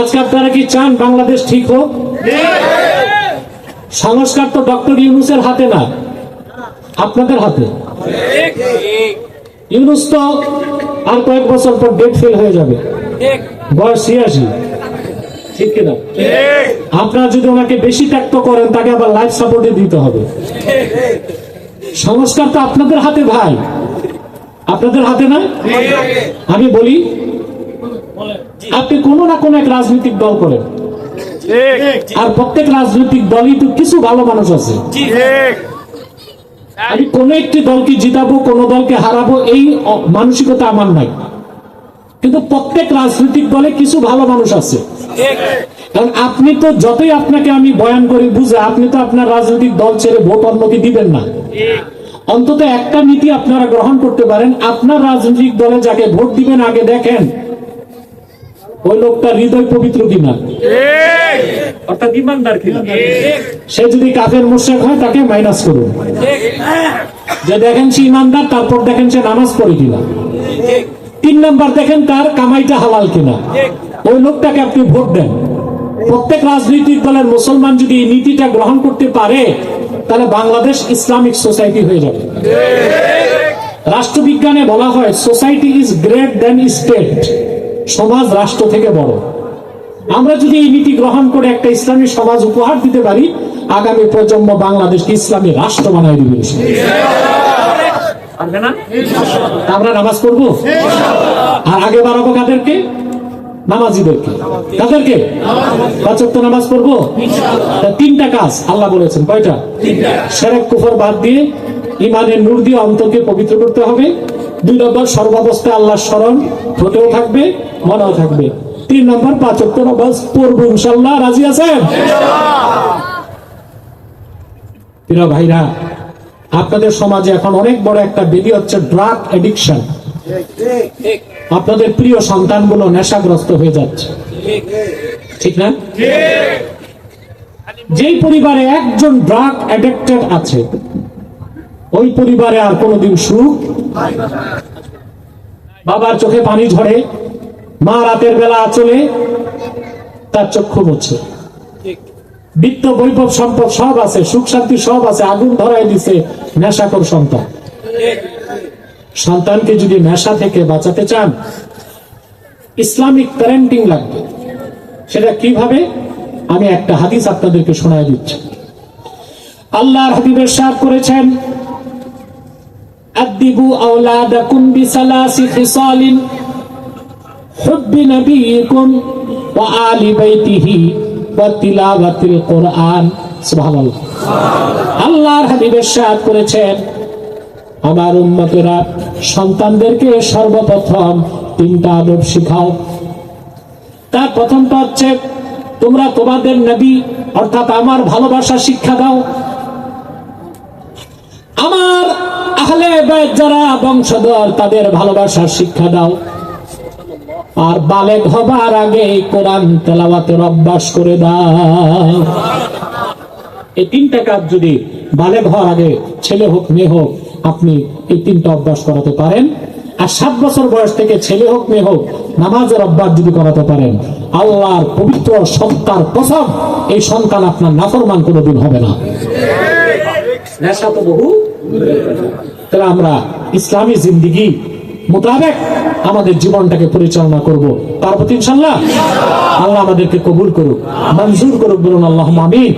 আজকে আপনারা কি চান বাংলাদেশ ঠিক হোক? সংস্কার তো ডক্টর ইউনূসের হাতে না, আপনাদের হাতে। ইউনূস তো আর কয়েক বছর পর ডেট ফেল হয়ে যাবে, বয়স ৮৬, ঠিক কিনা? আপনারা যদি ওনাকে বেশি ত্যাক্ত করেন, তাকে আবার লাইফ সাপোর্টে দিতে হবে। সংস্কার তো আপনাদের হাতে ভাই, আপনাদের হাতে না। আমি বলি, আপনি কোনো না কোনো এক রাজনৈতিক দল করেন, আর প্রত্যেক রাজনৈতিক দলই তো কিছু ভালো মানুষ আছে। আমি কোন একটি দলকে জিতাবো, কোন দলকে হারাবো, এই মানসিকতা আমার নাই। কিন্তু প্রত্যেক রাজনৈতিক দলে কিছু ভালো মানুষ আছে। কারণ আপনি তো যতই আপনাকে আমি বয়ান করি বুঝে, আপনি তো আপনার রাজনৈতিক দল ছেড়ে ভোট অন্যকে দিবেন না। অন্তত একটা নীতি আপনারা গ্রহণ করতে পারেন, আপনার রাজনৈতিক দলে যাকে ভোট দিবেন আগে দেখেন ওই লোকটা হৃদয় পবিত্র কিনা, অর্থাৎ ইমানদার কিনা। সে যদি কাফের মুশরিক হয় তাকে মাইনাস করুন, যে দেখেন সে ইমানদার, তারপর দেখেন সে নামাজ পড়ে কিনা। ৩ নাম্বার দেখেন তার কামাইটা হালাল কিনা, ওই লোকটাকে আপনি ভোট দেন। প্রত্যেক রাজনৈতিক দলের মুসলমান যদি এই নীতিটা গ্রহণ করতে পারে, তাহলে বাংলাদেশ ইসলামিক সোসাইটি হয়ে যাবে। রাষ্ট্রবিজ্ঞানে বলা হয় society is great than state, সমাজ রাষ্ট্র থেকে বড়। আমরা যদি এই নীতি গ্রহণ করে একটা ইসলামী সমাজ উপহার দিতে পারি, আগামী প্রজন্ম বাংলাদেশকে ইসলামী রাষ্ট্র বানায় দিবে। আমরা নামাজ পড়বো, আর আগে বাড়াবো কাদেরকে? নামাজিদেরকে। কাদেরকে? ৫ ওয়াক্ত নামাজ পড়বো। ৩টা কাজ আল্লাহ বলেছেন, কয়টা? শিরক কুফর বাদ দিয়ে ইমানের নূর দিয়ে অন্তরকে পবিত্র করতে হবে। ২ নম্বর, সর্বাবস্থায় আল্লাহর স্মরণ ঠোঁটেও থাকবে, মনেও থাকবে। ৩ নম্বর, ৫ ওয়াক্ত নামাজ পড়বো ইনশাআল্লাহ। রাজি আছেন? প্রিয় ভাইরা, আপনাদের সমাজে এখন অনেক বড় একটা ব্যাধি হচ্ছে ড্রাগ এডিকশন। আপনাদের প্রিয় সন্তানগুলো নেশাগ্রস্ত হয়ে যাচ্ছে, ঠিক না? যেই পরিবারে একজন ড্রাগ অ্যাডিক্টেড আছে, ওই পরিবারে আর কোনোদিন সুখ। বাবার চোখে পানি ঝরে, মা রাতের বেলা আঁচলে তার চক্ষু মুছে। বিত্ত বৈভব সম্পদ সব আছে, সুখ শান্তি সব আছে, আগুন ধরাই দিছে নেশাখোর সন্তান। সন্তানকে যদি নেশা থেকে বাঁচাতে চান, ইসলামিক প্যারেন্টিং লাগবে। সেটা কিভাবে? আমি একটা হাদিস আপনাদেরকে শোনায় দিচ্ছি। আল্লাহর হাবিব ইরশাদ করেছেন, আদিবু আওলাদাকুম বিসালাসি খিসালিন হুব্বি নবিয়িকুম ওয়া আলি বাইতিহি ওয়া তিলাওয়াতিল কুরআন। সুবহানাল্লাহ। আল্লাহর হাবিব ইরশাদ করেছেন, আমার উম্মতেরা সন্তানদেরকে সর্বপ্রথম 3টা আদব শিখাও। তার প্রথমটা হচ্ছে, তোমরা তোমাদের নবী অর্থাৎ আমার ভালোবাসা শিক্ষা দাও। আমার আহলে বাইত যারা বংশধর, তাদের ভালোবাসার শিক্ষা দাও। আর বালেগ হবার আগে কোরআন তেলাওয়াতের অভ্যাস করে দাও। এই 3টা কাজ যদি বালেগ হওয়ার আগে, ছেলে হোক মেয়ে হোক, আপনি এই 3টা অভ্যাস করাতে পারেন, আর 7 বছর বয়স থেকে ছেলে হোক মেয়ে হোক নামাজের অভ্যাস যদি করাতে পারেন, আল্লাহর পবিত্র সত্তার কসম, এই সন্তান আপনার নাফরমান কোনোদিন হবে না। নেশা তো বহু। তাহলে আমরা ইসলামী জিন্দেগি মোতাবেক আমাদের জীবনটাকে পরিচালনা করব, পারবো ইনশাআল্লাহ। আল্লাহ আমাদেরকে কবুল করুক, মঞ্জুর করুক, বলুন আল্লাহুম্মা আমিন।